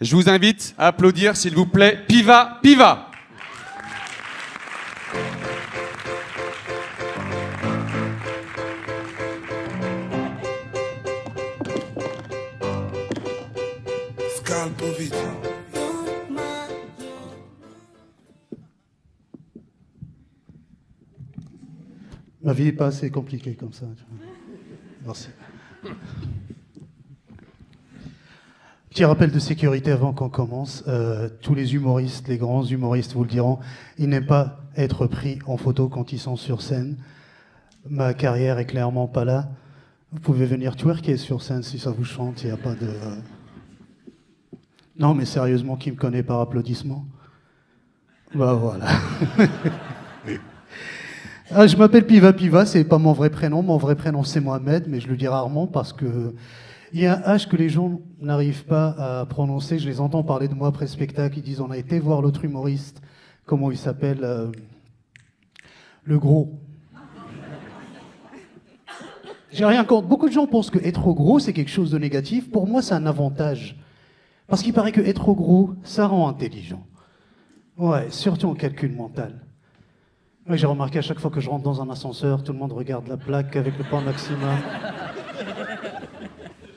Je vous invite à applaudir, s'il vous plaît, Piva Piva. Ma vie n'est pas assez compliquée comme ça. Merci. Petit rappel de sécurité avant qu'on commence. Tous les humoristes, les grands humoristes vous le diront, ils n'aiment pas être pris en photo quand ils sont sur scène. Ma carrière est clairement pas là. Vous pouvez venir twerker sur scène si ça vous chante, il n'y a pas de... Non mais sérieusement, qui me connaît par applaudissement? Bah voilà. Ah, je m'appelle Piva Piva, c'est pas mon vrai prénom c'est Mohamed, mais je le dis rarement parce que il y a un H que les gens n'arrivent pas à prononcer. Je les entends parler de moi après spectacle, ils disent on a été voir l'autre humoriste, comment il s'appelle, le gros. J'ai rien contre. Beaucoup de gens pensent que être gros c'est quelque chose de négatif. Pour moi c'est un avantage. Parce qu'il paraît que être gros, ça rend intelligent. Ouais, surtout en calcul mental. Oui, j'ai remarqué à chaque fois que je rentre dans un ascenseur, tout le monde regarde la plaque avec le poids maximum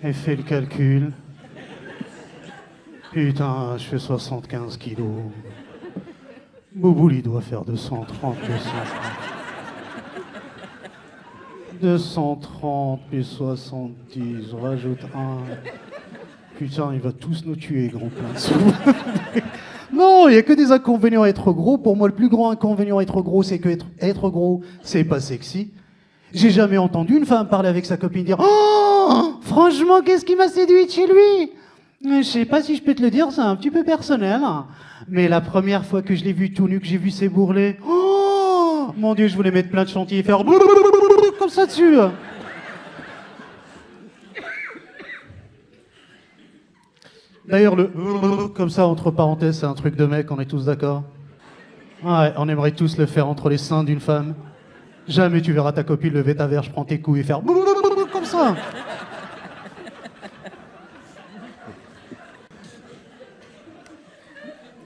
et fait le calcul. Putain, je fais 75 kilos. Boubouli doit faire 230, 230 plus 70, je rajoute 1. Putain, il va tous nous tuer, gros plein de sous. Non, il n'y a que des inconvénients à être gros. Pour moi, le plus grand inconvénient à être gros, c'est que être gros, c'est pas sexy. J'ai jamais entendu une femme parler avec sa copine dire « Oh, franchement, qu'est-ce qui m'a séduite chez lui ?» Je sais pas si je peux te le dire, c'est un petit peu personnel. Mais la première fois que je l'ai vu tout nu, que j'ai vu ses bourrelets, oh, mon Dieu, je voulais mettre plein de chantiers et faire comme ça dessus. D'ailleurs, le comme ça, entre parenthèses, c'est un truc de mec, on est tous d'accord? Ouais, on aimerait tous le faire entre les seins d'une femme. Jamais tu verras ta copine lever ta verge, prendre tes couilles et faire comme ça.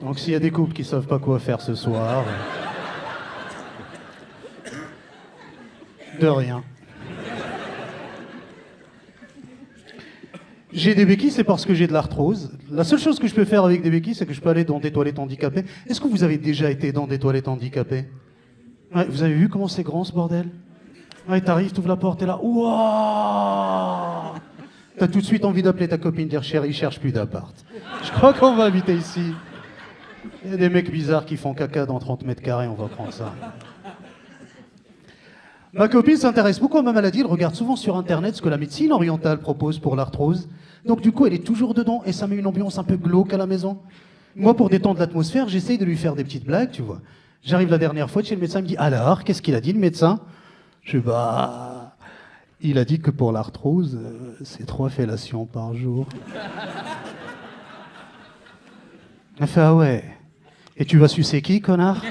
Donc s'il y a des couples qui savent pas quoi faire ce soir... De rien. J'ai des béquilles, c'est parce que j'ai de l'arthrose. La seule chose que je peux faire avec des béquilles, c'est que je peux aller dans des toilettes handicapées. Est-ce que vous avez déjà été dans des toilettes handicapées? Ouais, vous avez vu comment c'est grand ce bordel? Ouais, t'arrives, t'ouvres la porte, t'es là. Ouah! T'as tout de suite envie d'appeler ta copine, dire chérie, cherche plus d'appart. Je crois qu'on va habiter ici. Il y a des mecs bizarres qui font caca dans 30 mètres carrés, on va prendre ça. Ma copine s'intéresse beaucoup à ma maladie, elle regarde souvent sur internet ce que la médecine orientale propose pour l'arthrose. Donc du coup, elle est toujours dedans et ça met une ambiance un peu glauque à la maison. Moi, pour détendre l'atmosphère, j'essaye de lui faire des petites blagues, tu vois. J'arrive la dernière fois chez le médecin, il me dit « Alors, qu'est-ce qu'il a dit le médecin ?» Je dis « Bah, il a dit que pour l'arthrose, c'est 3 fellations par jour. » Elle fait « Ah ouais, et tu vas sucer qui, connard ?»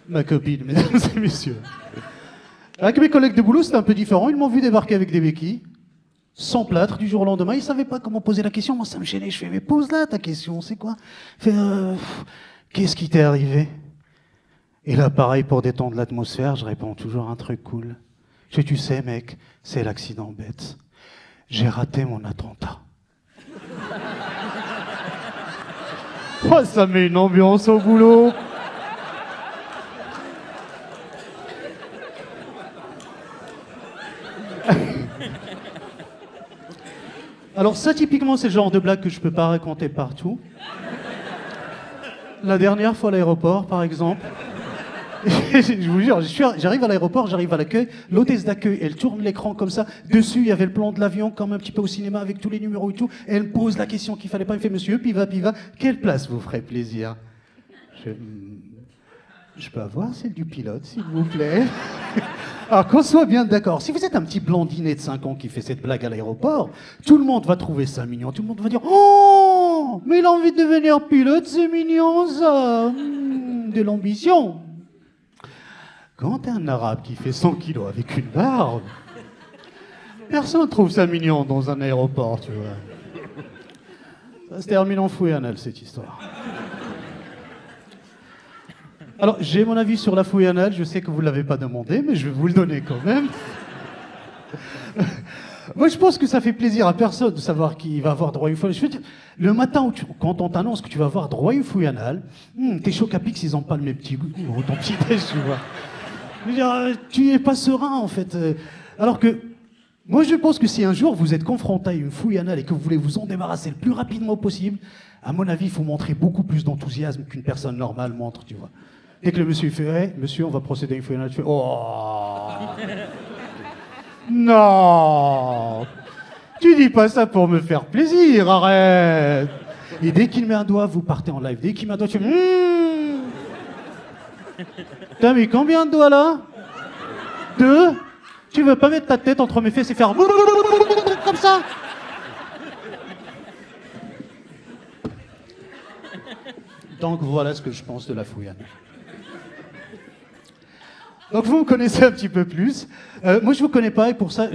Ma copine, mesdames et messieurs. Avec mes collègues de boulot, c'était un peu différent. Ils m'ont vu débarquer avec des béquilles, sans plâtre, du jour au lendemain. Ils ne savaient pas comment poser la question. Moi, ça me gênait. Je fais, mais pose là ta question, c'est quoi? Fait, qu'est-ce qui t'est arrivé? Et là, pareil, pour détendre l'atmosphère, je réponds toujours un truc cool. Je fais, tu sais, mec, c'est l'accident bête. J'ai raté mon attentat. Oh, ça met une ambiance au boulot. Alors ça, typiquement, c'est le genre de blague que je peux pas raconter partout. La dernière fois à l'aéroport, par exemple, je vous jure, j'arrive à l'aéroport, j'arrive à l'accueil, l'hôtesse d'accueil, elle tourne l'écran comme ça, dessus, il y avait le plan de l'avion, comme un petit peu au cinéma, avec tous les numéros et tout, et elle me pose la question qu'il fallait pas, elle me fait « Monsieur, Piva, quelle place vous ferait plaisir ?» Je peux avoir celle du pilote, s'il vous plaît? Alors qu'on soit bien d'accord, si vous êtes un petit blondinet de 5 ans qui fait cette blague à l'aéroport, tout le monde va trouver ça mignon, tout le monde va dire « Oh, mais il a envie de devenir pilote, c'est mignon ça, de l'ambition !» Quand t'es un arabe qui fait 100 kilos avec une barbe, personne trouve ça mignon dans un aéroport, tu vois. Ça se termine en fouille anal, cette histoire. Alors, j'ai mon avis sur la fouille anale, je sais que vous ne l'avez pas demandé, mais je vais vous le donner quand même. Moi, je pense que ça fait plaisir à personne de savoir qui va avoir droit à une fouille anale. Je veux dire, le matin, quand on t'annonce que tu vas avoir droit à une fouille anale, tes chocs à pic, ils n'ont pas le même petit goût, ou ton petit déj, tu vois. Je veux dire, tu n'es pas serein, en fait. Alors que, moi, je pense que si un jour vous êtes confronté à une fouille anale et que vous voulez vous en débarrasser le plus rapidement possible, à mon avis, il faut montrer beaucoup plus d'enthousiasme qu'une personne normale montre, tu vois. Dès que le monsieur fait hey, « Monsieur, on va procéder à une fouille anale », tu fais « Oh non, tu dis pas ça pour me faire plaisir, arrête !» Et dès qu'il met un doigt, vous partez en live. Dès qu'il met un doigt, tu fais T'as mis combien de doigts là 2 ? Tu veux pas mettre ta tête entre mes fesses et faire comme ça? Donc voilà ce que je pense de la fouille anale. Donc vous me connaissez un petit peu plus. Moi je vous connais pas et pour ça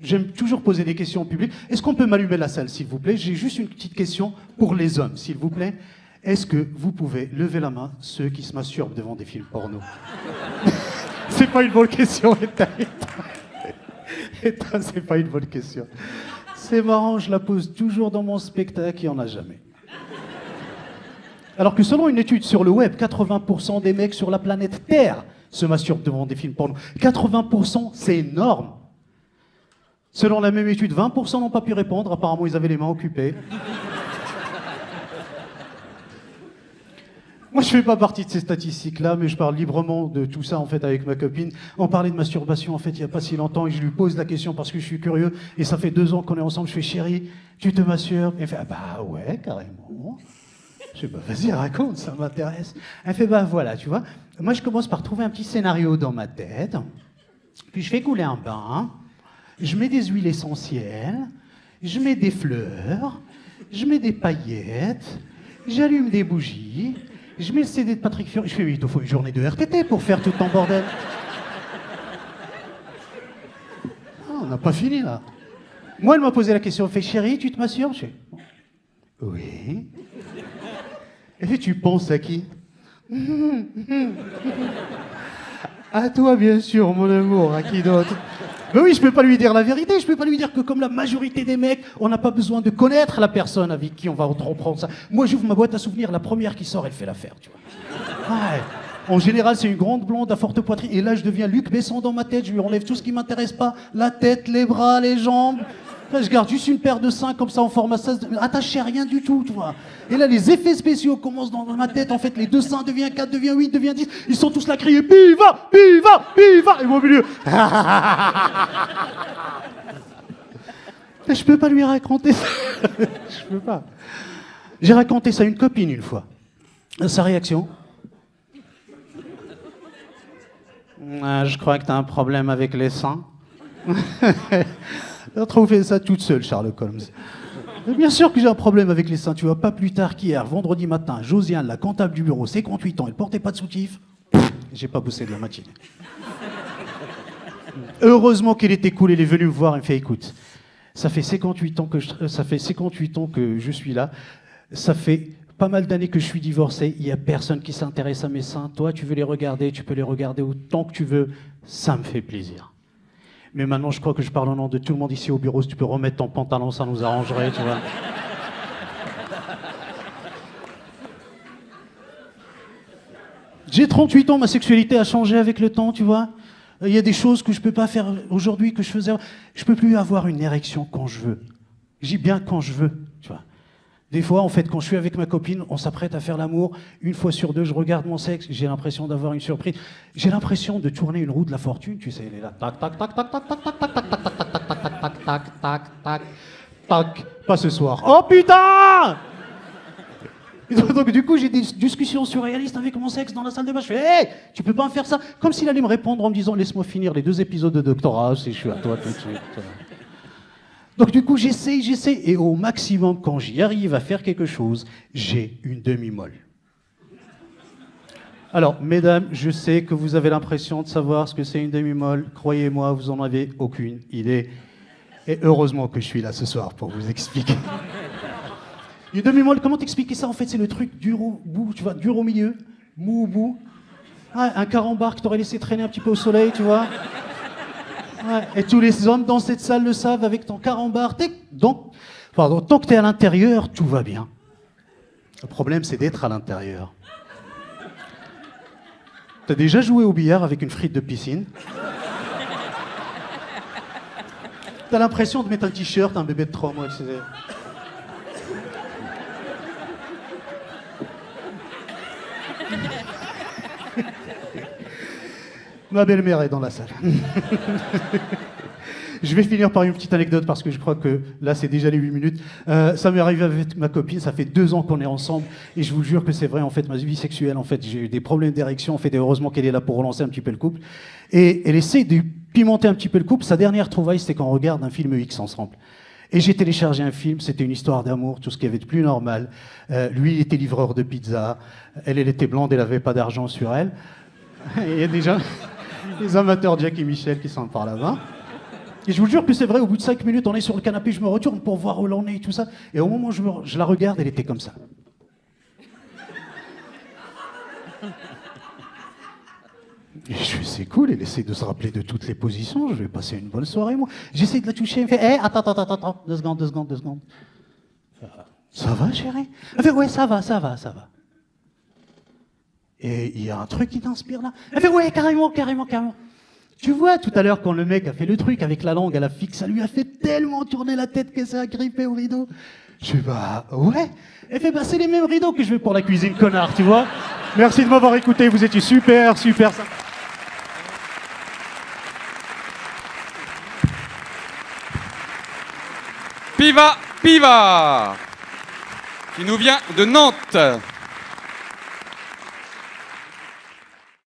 j'aime toujours poser des questions au public. Est-ce qu'on peut m'allumer la salle s'il vous plaît? J'ai juste une petite question pour les hommes s'il vous plaît. Est-ce que vous pouvez lever la main ceux qui se masturbent devant des films porno? C'est pas une bonne question, État, c'est pas une bonne question. C'est marrant, je la pose toujours dans mon spectacle, il n'y en a jamais. Alors que selon une étude sur le web, 80% des mecs sur la planète Terre se masturbent devant des films porno. 80%, c'est énorme. Selon la même étude, 20% n'ont pas pu répondre, apparemment ils avaient les mains occupées. Moi, je fais pas partie de ces statistiques-là, mais je parle librement de tout ça, en fait, avec ma copine. On parlait de masturbation, en fait, il n'y a pas si longtemps, et je lui pose la question parce que je suis curieux, et ça fait 2 ans qu'on est ensemble, je fais « Chérie, tu te masturbes ?» Elle fait « Ah bah ouais, carrément. » Je fais « Bah vas-y, raconte, ça m'intéresse. » Elle fait « Bah voilà, tu vois, moi je commence par trouver un petit scénario dans ma tête, puis je fais couler un bain, je mets des huiles essentielles, je mets des fleurs, je mets des paillettes, j'allume des bougies, je mets le CD de Patrick Fiori. Je fais, oui, il te faut une journée de RTT pour faire tout ton bordel. Ah, on n'a pas fini, là. Moi, elle m'a posé la question, elle fait, chérie, tu te masturbes? Je fais, oui. Elle fait, tu penses à qui? À toi, bien sûr, mon amour, à qui d'autre? Mais oui, je peux pas lui dire la vérité, je peux pas lui dire que comme la majorité des mecs, on n'a pas besoin de connaître la personne avec qui on va reprendre ça. Moi, j'ouvre ma boîte à souvenirs, la première qui sort, elle fait l'affaire, tu vois. Ouais. En général, c'est une grande blonde à forte poitrine, et là, je deviens Luc Besson dans ma tête, je lui enlève tout ce qui m'intéresse pas, la tête, les bras, les jambes. Là, je garde juste une paire de seins comme ça en format 16, attaché à rien du tout, tu vois. Et là, les effets spéciaux commencent dans ma tête. En fait, les 2 seins deviennent 4, deviennent 8, deviennent 10. Ils sont tous là à crier Piva, Piva, Piva. Et moi au milieu. Je peux pas lui raconter ça. Je peux pas. J'ai raconté ça à une copine une fois. Sa réaction? Je crois que t'as un problème avec les seins. T'as trouvé ça toute seule, Sherlock Holmes. Bien sûr que j'ai un problème avec les seins, tu vois, pas plus tard qu'hier, vendredi matin, Josiane, la comptable du bureau, 58 ans, elle portait pas de soutif. J'ai pas bossé de la matinée. Heureusement qu'elle était cool, elle est venue me voir, elle me fait, écoute, ça fait 58 ans que je suis là, ça fait pas mal d'années que je suis divorcé, il y a personne qui s'intéresse à mes seins, toi tu veux les regarder, tu peux les regarder autant que tu veux, ça me fait plaisir. Mais maintenant, je crois que je parle au nom de tout le monde ici au bureau. Si tu peux remettre ton pantalon, ça nous arrangerait, tu vois. J'ai 38 ans, ma sexualité a changé avec le temps, tu vois. Il y a des choses que je peux pas faire aujourd'hui, que je faisais. Je peux plus avoir une érection quand je veux. Je dis bien quand je veux, tu vois. Des fois, en fait, quand je suis avec ma copine, on s'apprête à faire l'amour. 1 fois sur 2, je regarde mon sexe, j'ai l'impression d'avoir une surprise. J'ai l'impression de tourner une roue de la fortune, tu sais, elle est là. Tac, tac, tac, tac, tac, tac, tac, tac, tac, tac, tac, tac, tac, tac, tac, tac, tac. Pas ce soir. Oh putain! Donc du coup, j'ai des discussions surréalistes avec mon sexe dans la salle de bain. Je fais, hé, tu peux pas me faire ça? Comme s'il allait me répondre en me disant, laisse-moi finir les 2 épisodes de Doctorat, si je suis à toi tout de suite. Donc du coup, j'essaie, et au maximum, quand j'y arrive à faire quelque chose, j'ai une demi-molle. Alors, mesdames, je sais que vous avez l'impression de savoir ce que c'est une demi-molle. Croyez-moi, vous n'en avez aucune idée. Et heureusement que je suis là ce soir pour vous expliquer. Une demi-molle, comment t'expliquer ça? En fait, c'est le truc dur au bout, tu vois, dur au milieu, mou au bout. Ouais, un carambar que t'aurais laissé traîner un petit peu au soleil, tu vois. Ouais, et tous les hommes dans cette salle le savent, avec ton carambar. Donc, tant que t'es à l'intérieur, tout va bien. Le problème, c'est d'être à l'intérieur. T'as déjà joué au billard avec une frite de piscine? T'as l'impression de mettre un t-shirt, un bébé de 3 mois, etc. Ma belle-mère est dans la salle. Je vais finir par une petite anecdote parce que je crois que là, c'est déjà les 8 minutes. Ça m'est arrivé avec ma copine, ça fait 2 ans qu'on est ensemble et je vous jure que c'est vrai, en fait, ma vie sexuelle, en fait, j'ai eu des problèmes d'érection, en fait, et heureusement qu'elle est là pour relancer un petit peu le couple. Et elle essaie de pimenter un petit peu le couple. Sa dernière trouvaille, c'était quand on regarde un film X ensemble. Et j'ai téléchargé un film, c'était une histoire d'amour, tout ce qu'il y avait de plus normal. Lui, il était livreur de pizza, elle était blonde, elle n'avait pas d'argent sur elle. Et il y a déjà des amateurs Jack et Michel qui sont par là-bas. Et je vous jure que c'est vrai, au bout de 5 minutes, on est sur le canapé, je me retourne pour voir où l'on est et tout ça. Et au moment où je la regarde, elle était comme ça. Et je fais, c'est cool, elle essaie de se rappeler de toutes les positions, je vais passer une bonne soirée, moi. J'essaie de la toucher, elle me fait, hé, attends, 2 secondes. Ça va, chérie? Elle fait, ouais, ça va. Et il y a un truc qui t'inspire là? Elle fait, ouais, carrément. Tu vois, tout à l'heure, quand le mec a fait le truc avec la langue à la fixe, ça lui a fait tellement tourner la tête que ça a grippé au rideau. Je fais, bah, ouais. Elle fait, bah, c'est les mêmes rideaux que je veux pour la cuisine, connard, tu vois. Merci de m'avoir écouté, vous étiez super sympa. Piva, qui nous vient de Nantes.